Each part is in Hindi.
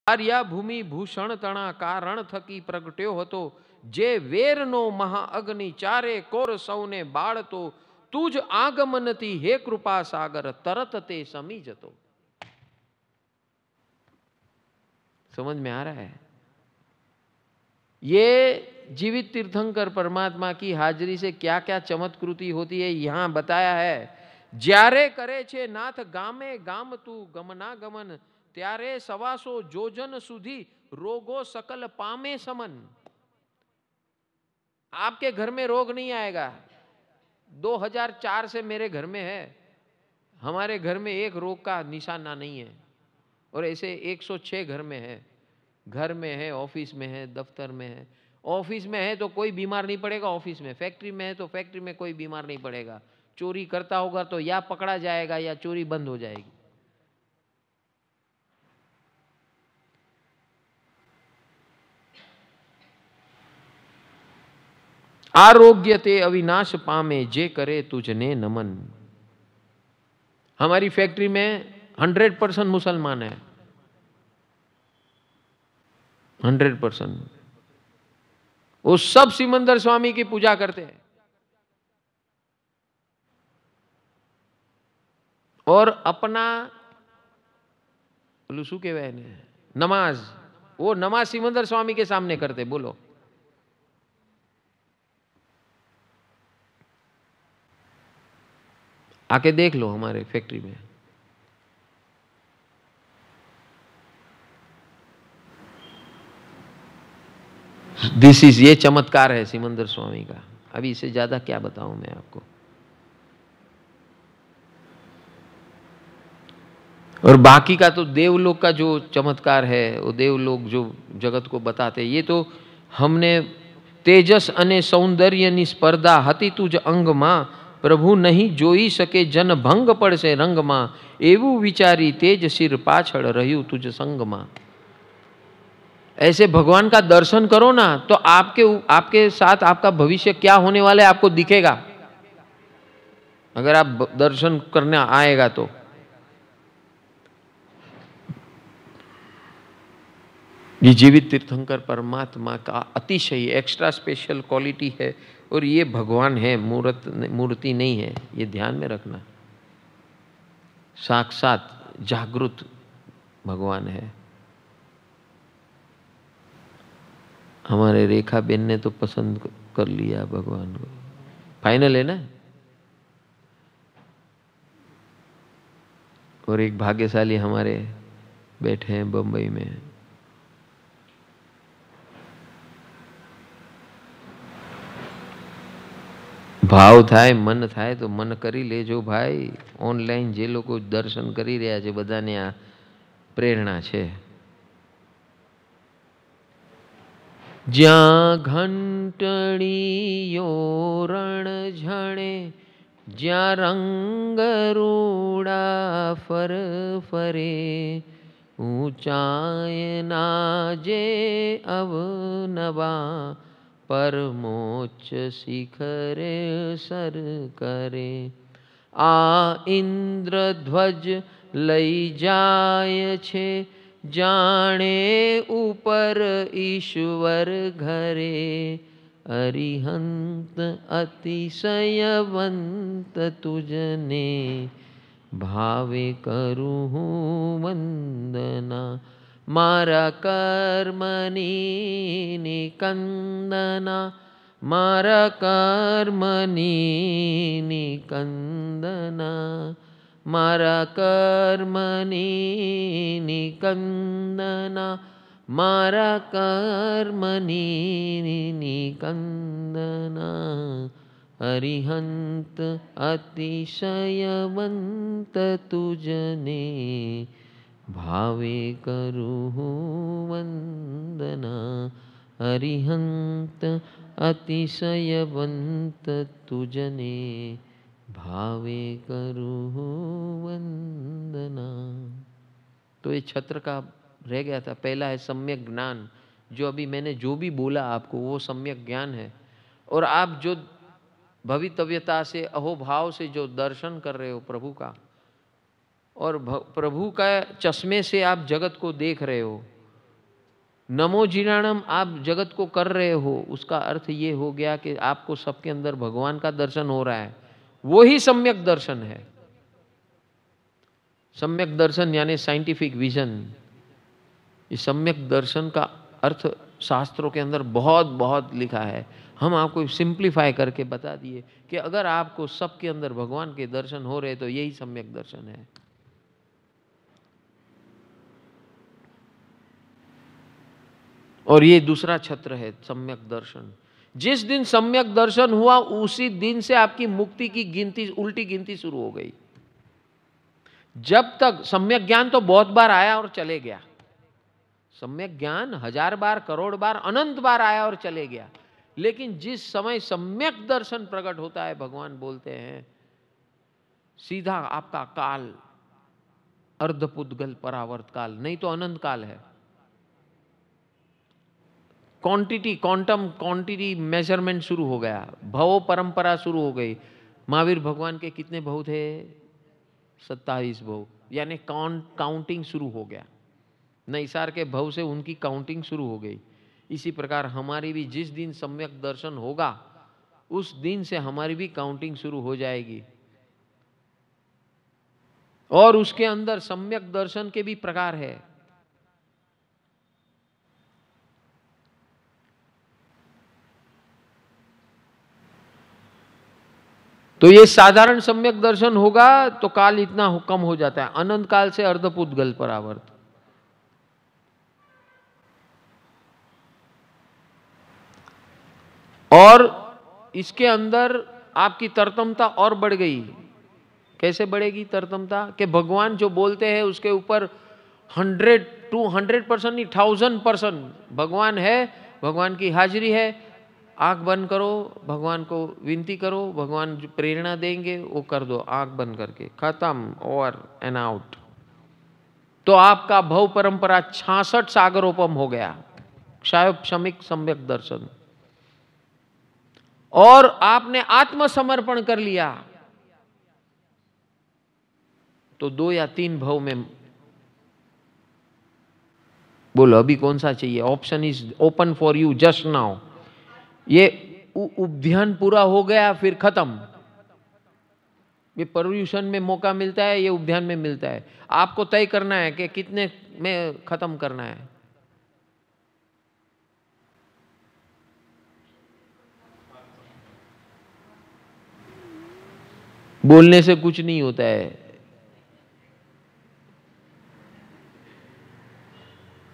આર્યા ભૂમિ ભૂષણ તણા કારણ થકી પ્રગટ્યો હતો, જે વેરનો મહાઅગ્નિ ચારે કોર સૌને બાળતો, તુજ આગમનથી હે કૃપા સાગર तरत ते समी जतो। समझ में आ रहा है? ये जीवित तीर्थंकर परमात्मा की हाजिरी से क्या क्या चमत्कृति होती है यहां बताया है। ज्यारे करे छे नाथ गामे गाम तू गमना गमन, त्यारे सवासो जोजन सुधी रोगो सकल पामे समन। आपके घर में रोग नहीं आएगा। 2004 से मेरे घर में है, हमारे घर में एक रोग का निशाना नहीं है, और ऐसे 106 घर में है। घर में है, ऑफिस में है, दफ्तर में है। ऑफिस में है तो कोई बीमार नहीं पड़ेगा ऑफिस में, फैक्ट्री में है तो फैक्ट्री में कोई बीमार नहीं पड़ेगा। चोरी करता होगा तो या पकड़ा जाएगा या चोरी बंद हो जाएगी। आरोग्य ते अविनाश पामे, जे करे तुझने नमन। हमारी फैक्ट्री में 100% मुसलमान है, 100%। वो सब सिमंदर स्वामी की पूजा करते हैं, और अपना लुसू के वह नमाज, वो नमाज सिमंदर स्वामी के सामने करते। बोलो, आके देख लो हमारे फैक्ट्री में। दिस इज, ये चमत्कार है सिमंदर स्वामी का। अभी इससे ज्यादा क्या बताऊं मैं आपको। और बाकी का तो देवलोक का जो चमत्कार है, वो देवलोक जो जगत को बताते, ये तो हमने तेजस अने सौंदर्य ની સ્પર્ધા હતી તુજ અંગમાં, પ્રભુ નહીં જોઈ શકે જન ભંગ પડશે રંગમાં, એવું વિચારી તેજ સિર પાછળ રહ્યું तुझ संगમાં। ऐसे भगवान का दर्शन करो ना, तो आपके साथ आपका भविष्य क्या होने वाला है आपको दिखेगा, अगर आप दर्शन करने आएगा तो। ये जीवित तीर्थंकर परमात्मा का अतिशय एक्स्ट्रा स्पेशल क्वालिटी है, और ये भगवान है, मूर्ति नहीं है, ये ध्यान में रखना। साक्षात जागृत भगवान है। हमारे रेखा बेन ने तो पसंद कर लिया भगवान को, फाइनल है ना। और एक भाग्यशाली हमारे बैठे हैं बंबई में। भाव थाय मन थाय तो मन करी लेजो भाई। ऑनलाइन जे लोग दर्शन करी रह्या छे बधाने आ प्रेरणा छे। ज्यां घंटड़ीयो रण झणे, ज्यां रंग रूड़ा फर फरे, ऊंचाई नाजे अवनवा, परमोच्च शिखरे सर करे। आ इंद्रध्वज लई जाय छे, जाने ऊपर ईश्वर घरे। अरिहंत अतिशयवंत तुझने, भावे करूँ वंदना। मारा कर्मनी निकंदना, मारा कर्मनी निकंदना, मारा कर्मनी निकंदना, मारा कर्मनी निकंदना। अरिहंत अतिशयवंत तुझने, भावे करूँ वंदना। अरिहंत अतिशयवंत तुझने, भावे करूँ वंदना। तो ये छत्र का रह गया था। पहला है सम्यक ज्ञान, जो अभी मैंने जो भी बोला आपको वो सम्यक ज्ञान है। और आप जो भवितव्यता से अहोभाव से जो दर्शन कर रहे हो प्रभु का, और प्रभु का चश्मे से आप जगत को देख रहे हो, नमो जीराणम आप जगत को कर रहे हो, उसका अर्थ ये हो गया कि आपको सबके अंदर भगवान का दर्शन हो रहा है, वो ही सम्यक दर्शन है। सम्यक दर्शन यानी साइंटिफिक विजन। इस सम्यक दर्शन का अर्थ शास्त्रों के अंदर बहुत बहुत लिखा है, हम आपको सिंप्लीफाई करके बता दिए कि अगर आपको सबके अंदर भगवान के दर्शन हो रहे तो यही सम्यक दर्शन है। और ये दूसरा छत्र है सम्यक दर्शन। जिस दिन सम्यक दर्शन हुआ उसी दिन से आपकी मुक्ति की गिनती, उल्टी गिनती शुरू हो गई। जब तक सम्यक ज्ञान तो बहुत बार आया और चले गया, सम्यक ज्ञान 1000 बार, करोड़ बार, अनंत बार आया और चले गया, लेकिन जिस समय सम्यक दर्शन प्रकट होता है, भगवान बोलते हैं सीधा आपका काल अर्धपुद्गल परावर्त काल, नहीं तो अनंत काल है। क्वांटिटी, क्वांटम क्वांटिटी मेजरमेंट शुरू हो गया, भव परंपरा शुरू हो गई। महावीर भगवान के कितने भव थे? 27 भव, यानी काउंटिंग शुरू हो गया। नैसार के भव से उनकी काउंटिंग शुरू हो गई। इसी प्रकार हमारी भी जिस दिन सम्यक दर्शन होगा उस दिन से हमारी भी काउंटिंग शुरू हो जाएगी। और उसके अंदर सम्यक दर्शन के भी प्रकार है। तो ये साधारण सम्यक दर्शन होगा तो काल इतना कम हो जाता है, अनंत काल से अर्धपुद्गल परावर्त। और इसके अंदर आपकी तरतमता और बढ़ गई। कैसे बढ़ेगी तरतमता? कि भगवान जो बोलते हैं उसके ऊपर 100 to 100% नहीं, 1000% भगवान है, भगवान की हाजिरी है। आंख बंद करो, भगवान को विनती करो, भगवान जो प्रेरणा देंगे वो कर दो, आंख बंद करके, खत्म, ओवर एंड आउट। तो आपका भव परंपरा 66 सागरोपम हो गया, क्षमिक सम्यक दर्शन। और आपने आत्मसमर्पण कर लिया तो 2 या 3 भव में, बोलो अभी कौन सा चाहिए? Option is open for you just now. ये उपध्यान पूरा हो गया फिर खत्म। ये पर्यूषण में मौका मिलता है, ये उपध्यान में मिलता है। आपको तय करना है कि कितने में खत्म करना है। बोलने से कुछ नहीं होता है।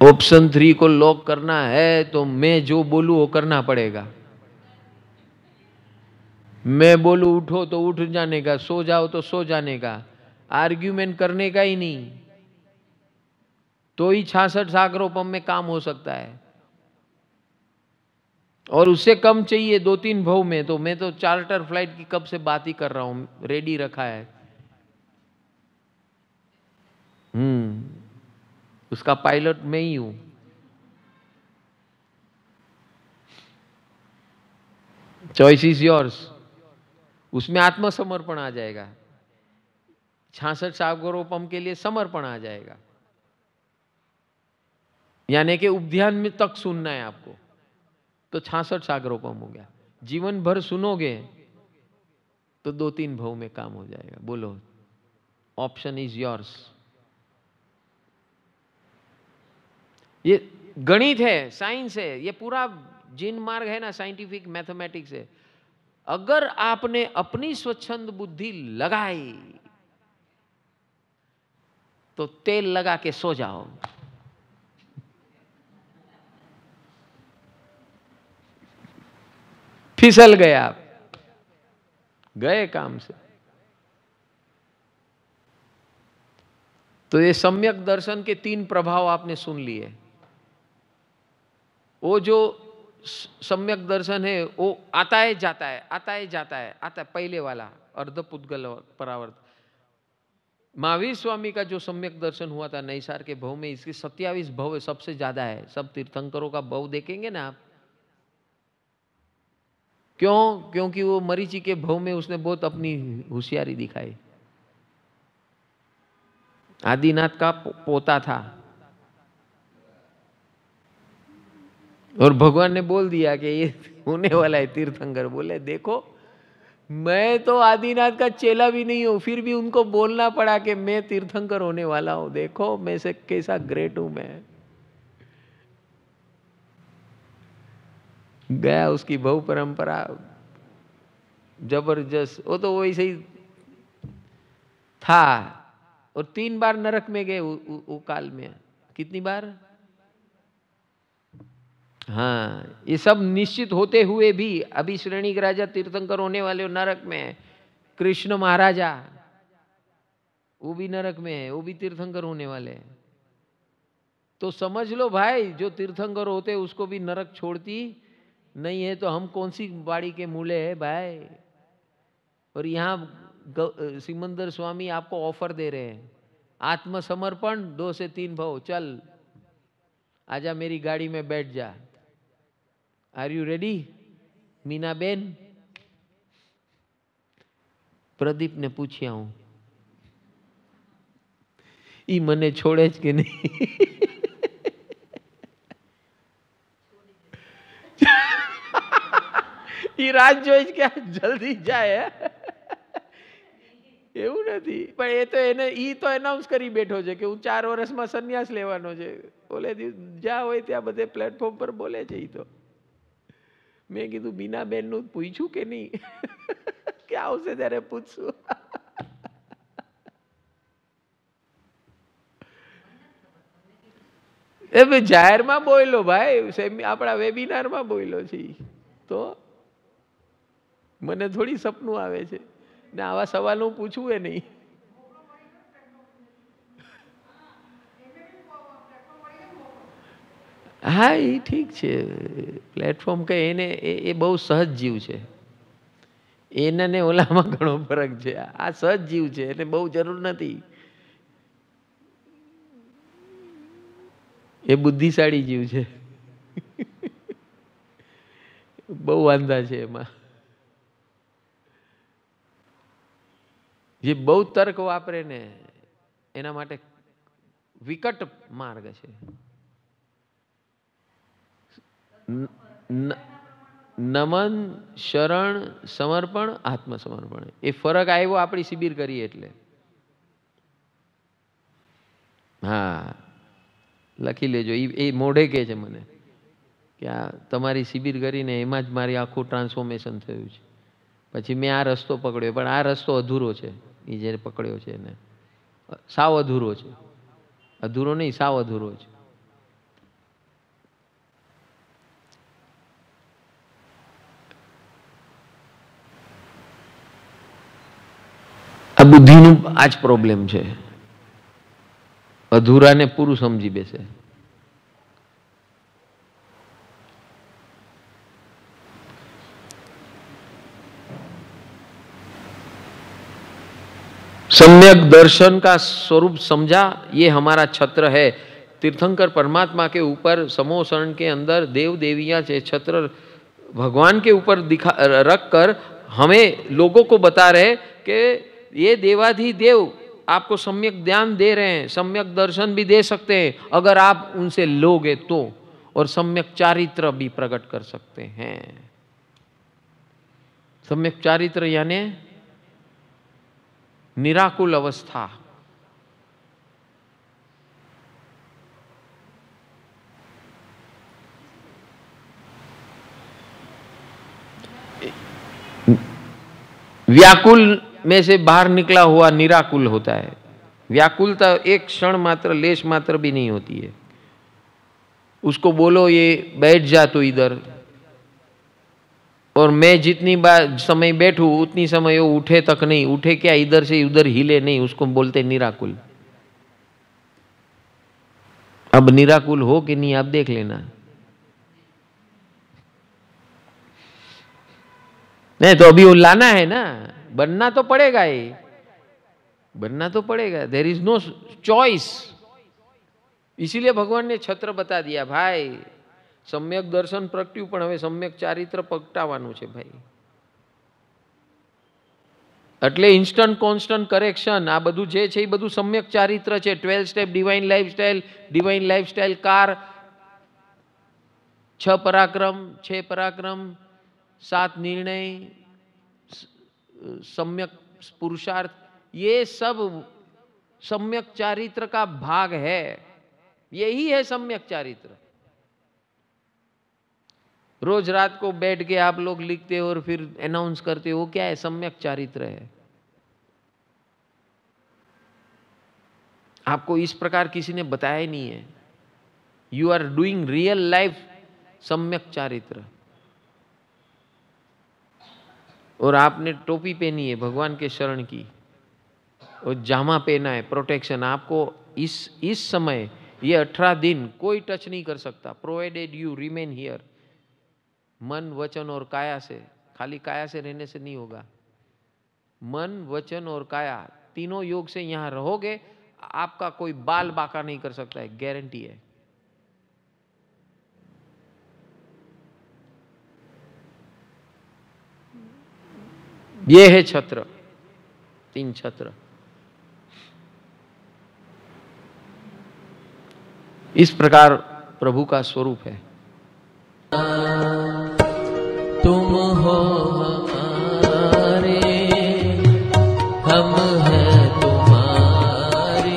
ऑप्शन 3 को लॉक करना है तो मैं जो बोलूं वो करना पड़ेगा। मैं बोलूं उठो तो उठ जाने का, सो जाओ तो सो जाने का, आर्ग्यूमेंट करने का ही नहीं। तो ही 66 सागरोपम में काम हो सकता है। और उससे कम चाहिए 2-3 भव में, तो मैं तो चार्टर फ्लाइट की कब से बात ही कर रहा हूं, रेडी रखा है। उसका पायलट मैं ही हूं। Choice is yours. उसमें आत्मसमर्पण आ जाएगा, 66 सागरोपम के लिए समर्पण आ जाएगा। यानी कि उपध्यान में तक सुनना है आपको, तो 66 सागरोपम हो गया। जीवन भर सुनोगे तो 2-3 भव में काम हो जाएगा। बोलो ऑप्शन इज योर्स। ये गणित है, साइंस है, ये पूरा जिन मार्ग है ना, साइंटिफिक मैथमेटिक्स है। अगर आपने अपनी स्वच्छंद बुद्धि लगाई तो तेल लगा के सो जाओ। फिसल गए आप, गए काम से। तो ये सम्यक दर्शन के 3 प्रभाव आपने सुन लिए। वो जो सम्यक दर्शन है वो आता है जाता है, आता है जाता है, आता है, पहले वाला अर्धपुद्गल परावर्त। महावीर स्वामी का जो सम्यक दर्शन हुआ था नैसार के भव में, इसके 27 भव सबसे ज्यादा है। सब तीर्थंकरों का भव देखेंगे ना आप। क्यों? क्योंकि वो मरीचि के भव में उसने बहुत अपनी होशियारी दिखाई। आदिनाथ का पोता था, और भगवान ने बोल दिया कि ये होने वाला है तीर्थंकर। बोले देखो, मैं तो आदिनाथ का चेला भी नहीं हूं, फिर भी उनको बोलना पड़ा कि मैं तीर्थंकर होने वाला हूं। देखो मैं से कैसा ग्रेट हूं मैं। गया उसकी बहु परंपरा जबरदस्त। वो तो वैसे ही था। और 3 बार नरक में गए वो काल में। कितनी बार? हाँ, ये सब निश्चित होते हुए भी अभी श्रेणी के राजा तीर्थंकर होने वाले नरक में है। कृष्ण महाराजा वो भी नरक में है, वो भी तीर्थंकर होने वाले हैं। तो समझ लो भाई, जो तीर्थंकर होते उसको भी नरक छोड़ती नहीं है, तो हम कौन सी बाड़ी के मूले है भाई। और यहाँ सिमंदर स्वामी आपको ऑफर दे रहे हैं, आत्मसमर्पण 2 से 3 भाव, चल आजा मेरी गाड़ी में बैठ जा। Are you ready Meena ben? Pradeep ने पूछिया हूं ई मने छोड़े ज के नहीं। ई राज જોઈ કે જલ્દી જાય એવું નથી, પણ એ તો એને ઈ તો એનાઉન્સ કરી બેઠો છે કે હું 4 વર્ષમાં સંન્યાસ લેવાનો છે। બોલે જ્યાં હોય ત્યાં બધે પ્લેટફોર્મ પર બોલે છે। ઈ તો મેં કીધું બીનાબેન નું પૂછ્યું કે નહીં? કે આવશે ત્યારે પૂછશું। એ જાહેરમાં બોલ્યો ભાઈ, આપણા વેબિનારમાં બોલ્યો છે। તો મને થોડી સપનું આવે છે ને આવા સવાલ હું પૂછું એ નહીં। હા એ ઠીક છે, પ્લેટફોર્મ કે એને એ બહુ સહજ જીવ છે। એને ને ઓલામાં ઘણો ફરક છે। આ સહજ જીવ છે, એને બહુ જરૂર નથી। એ બુદ્ધિશાળી જીવ છે, બહુ વાંધા છે એમાં। જે બહુ તર્ક વાપરે ને એના માટે વિકટ માર્ગ છે। નમન, શરણ, સમર્પણ, આત્મસમર્પણ, એ ફરક આવ્યો આપણી શિબિર કરી એટલે। હા લખી લેજો, એ મોઢે કહે છે મને કે આ તમારી શિબિર કરીને એમાં જ મારી આખું ટ્રાન્સફોર્મેશન થયું છે। પછી મેં આ રસ્તો પકડ્યો, પણ આ રસ્તો અધૂરો છે। એ જે પકડ્યો છે એને સાવ અધૂરો છે। અધૂરો નહીં, સાવ અધૂરો છે। આ બુદ્ધિનું આ જ પ્રોબ્લેમ છે, અધૂરાને પૂરું સમજી બેસે। सम्यक दर्शन का स्वरूप समझा, ये हमारा छत्र है। तीर्थंकर परमात्मा के ऊपर समूह शरण के अंदर देव देवियां से छत्र भगवान के ऊपर दिखा रख कर हमें लोगों को बता रहे कि ये देवाधिदेव आपको सम्यक ज्ञान दे रहे हैं, सम्यक दर्शन भी दे सकते हैं अगर आप उनसे लोगे तो, और सम्यक चारित्र भी प्रकट कर सकते हैं। सम्यक चारित्र यानी निराकुल अवस्था। व्याकुल में से बाहर निकला हुआ निराकुल होता है। व्याकुलता एक क्षण मात्र, लेश मात्र भी नहीं होती है। उसको बोलो ये बैठ जा तो इधर, और मैं जितनी बार समय बैठूं उतनी समय वो उठे तक नहीं, उठे क्या इधर से उधर हिले नहीं, उसको बोलते निराकुल। अब निराकुल हो कि नहीं आप देख लेना। नहीं तो अभी वो लाना है ना, बनना तो पड़ेगा, ही बनना तो पड़ेगा। There is no choice. इसीलिए भगवान ने छत्र बता दिया भाई, सम्यक दर्शन प्रगट्યું પણ હવે सम्यक ચારિત્ર પ્રગટાવવાનું છે ભાઈ। એટલે ઇન્સ્ટન્ટ કોન્સ્ટન્ટ કરેક્શન આ બધું જે છે એ બધું सम्यक ચારિત્ર છે। 12 સ્ટેપ ડિવાઇન લાઈફસ્ટાઈલ કાર, 6 पराक्रम, 6 पराक्रम, 7 निर्णय, सम्यक पुरुषार्थ, ये सब सम्यक चारित्र का भाग है। यही है सम्यक चारित्र। रोज रात को बैठ के आप लोग लिखते हो और फिर अनाउंस करते हो, क्या है? सम्यक चारित्र है। आपको इस प्रकार किसी ने बताया ही नहीं है। You are doing real life सम्यक चारित्र। और आपने टोपी पहनी है भगवान के शरण की, और जामा पहना है प्रोटेक्शन। आपको इस समय ये 18 दिन कोई टच नहीं कर सकता, प्रोवाइडेड यू रिमेन हियर। मन, वचन और काया से, खाली काया से रहने से नहीं होगा। मन, वचन और काया तीनों योग से यहां रहोगे, आपका कोई बाल बाका नहीं कर सकता है, गारंटी है। ये है छत्र, 3 छत्र। इस प्रकार प्रभु का स्वरूप है। तुम हो हमारे, हम हैं तुम्हारे।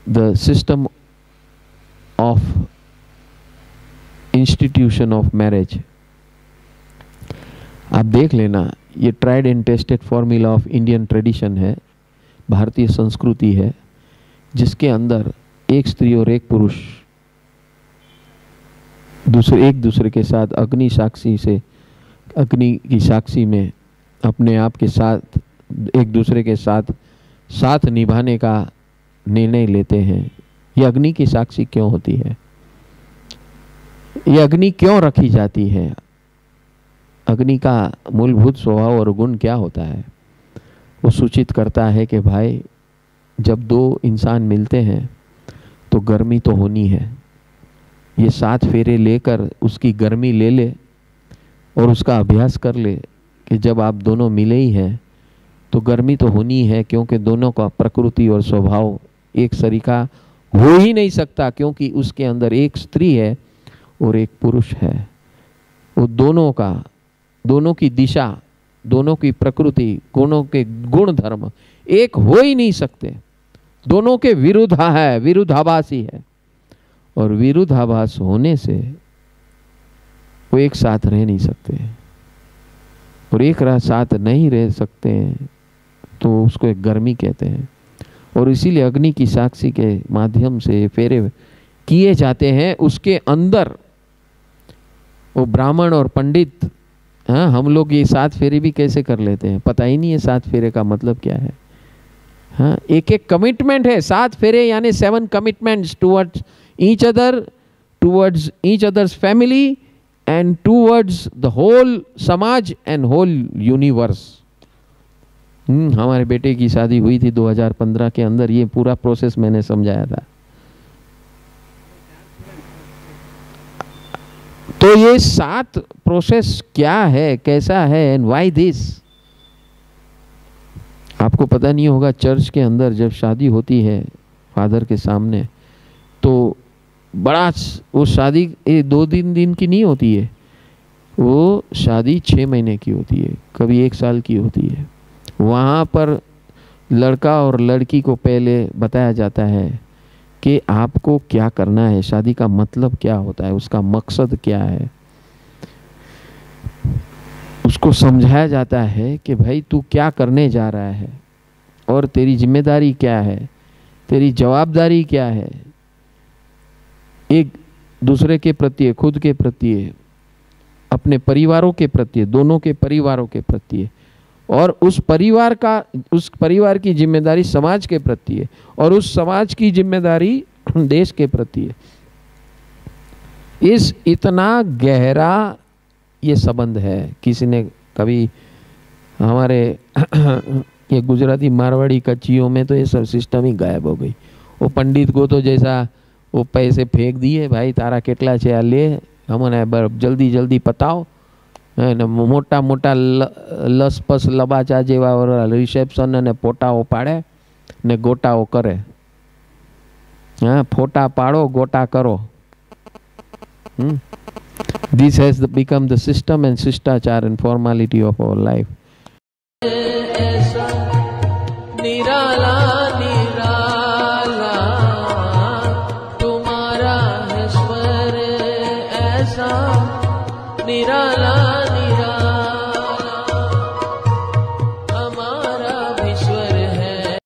The system of institution of marriage, आप देख लेना, ये tried and tested formula of Indian tradition है, भारतीय संस्कृति है, जिसके अंदर एक स्त्री और एक पुरुष एक दूसरे के साथ अग्नि की साक्षी में अपने आप के साथ एक दूसरे के साथ निभाने का निर्णय लेते हैं। ये अग्नि की साक्षी क्यों होती है? ये अग्नि क्यों रखी जाती है? अग्नि का मूलभूत स्वभाव और गुण क्या होता है? वो सूचित करता है कि भाई, जब 2 इंसान मिलते हैं तो गर्मी तो होनी है। ये 7 फेरे लेकर उसकी गर्मी ले ले और उसका अभ्यास कर ले कि जब आप दोनों मिले ही हैं तो गर्मी तो होनी है, क्योंकि दोनों का प्रकृति और स्वभाव एक सरीका हो ही नहीं सकता, क्योंकि उसके अंदर एक स्त्री है और एक पुरुष है। वो दोनों की दिशा, दोनों की प्रकृति, दोनों के गुण धर्म एक हो ही नहीं सकते। दोनों के विरुद्धाभासी है, और विरुद्धाभास होने से वो एक साथ रह नहीं सकते, और एक साथ नहीं रह सकते हैं तो उसको एक गर्मी कहते हैं। और इसीलिए अग्नि की साक्षी के माध्यम से फेरे किए जाते हैं। उसके अंदर वो ब्राह्मण और पंडित, हाँ, हम लोग ये 7 फेरे भी कैसे कर लेते हैं, पता ही नहीं है 7 फेरे का मतलब क्या है। हाँ, एक कमिटमेंट है। 7 फेरे यानी 7 commitments towards each others family and towards the whole समाज एंड होल यूनिवर्स। हमारे बेटे की शादी हुई थी 2015 के अंदर, ये पूरा प्रोसेस मैंने समझाया था। तो ये 7 प्रोसेस क्या है, कैसा है, एंड व्हाई दिस? आपको पता नहीं होगा, चर्च के अंदर जब शादी होती है फादर के सामने, तो बड़ा, वो शादी 2-3 दिन की नहीं होती है, वो शादी 6 महीने की होती है, कभी 1 साल की होती है। वहाँ पर लड़का और लड़की को पहले बताया जाता है कि आपको क्या करना है, शादी का मतलब क्या होता है, उसका मकसद क्या है। उसको समझाया जाता है कि भाई तू क्या करने जा रहा है और तेरी जिम्मेदारी क्या है, तेरी जवाबदारी क्या है, एक दूसरे के प्रति, खुद के प्रति, अपने परिवारों के प्रति, दोनों के परिवारों के प्रति, और उस परिवार की जिम्मेदारी समाज के प्रति है, और उस समाज की जिम्मेदारी देश के प्रति है। इस इतना गहरा ये संबंध है। किसी ने कभी हमारे ये गुजराती मारवाड़ी कच्चियों में तो ये सब सिस्टम ही गायब हो गई। वो पंडित को तो जैसा वो पैसे फेंक दिए, भाई तारा केटला छे आ ले, हमने जल्दी जल्दी पताओ, मोटा मोटा लसपस लबाचा जेवा रिसेप्शन ने फोटाओ पाड़े ने गोटाओ करे। हाँ, फोटा पाड़ो, गोटा करो। This has become the system and शिष्टाचार and formality of our life. ऐसा निराला निराला तुम्हारा है स्वर, ऐसा निराला